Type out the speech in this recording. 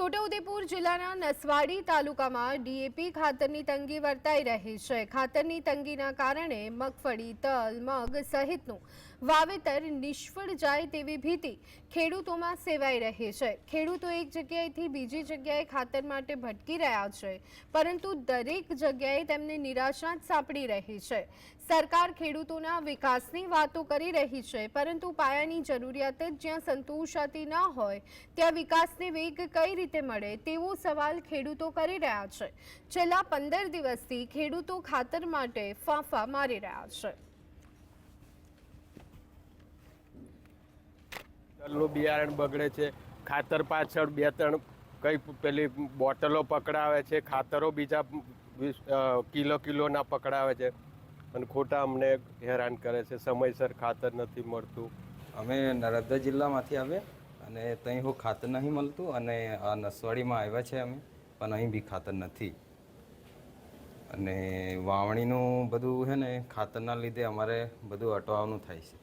છોટાઉદેપુર જિલ્લાના નસવાડી તાલુકામાં ડીએપી ખાતરની તંગી વર્તાઈ રહી છે। ખાતરની તંગીના કારણે મગફળી, તલ, મગ સહિતનું વાવેતર નિષ્ફળ જાય તેવી ભીતિ ખેડૂતોમાં સેવાઈ રહી છે। ખેડૂતો એક જગ્યાએથી બીજી જગ્યાએ ખાતર માટે ભટકી રહ્યા છે, પરંતુ દરેક જગ્યાએ તેમને નિરાશા જ સાંપડી રહી છે। સરકાર ખેડૂતોના વિકાસની વાતો કરી રહી છે, પરંતુ પાયાની જરૂરિયાત જ જ્યાં સંતોષાતી ન હોય ત્યાં વિકાસને વેગ કઈ રીતે મળે તેવો સવાલ ખેડૂતો કરી રહ્યા છે। છેલ્લા 15 દિવસથી ખેડૂતો ખાતર માટે ફાંફા મારી રહ્યા છે। તલનું બિયારણ બગડે છે, ખાતર પાછળ 2-3 કઈ પેલી બોટલો પકડાવે છે, ખાતરો બીજા કિલોના પકડાવે છે અને ખોટા અમને હેરાન કરે છે। સમયસર ખાતર નથી મળતું। અમે નર્મદા જિલ્લામાંથી આવ્યા અને ત્યાં હું ખાતર નહીં મળતું અને આ નસવાડીમાં આવ્યા છે અમે, પણ અહીં બી ખાતર નથી અને વાવણીનું બધું છે ને ખાતરના લીધે અમારે બધું અટવાનું થાય છે।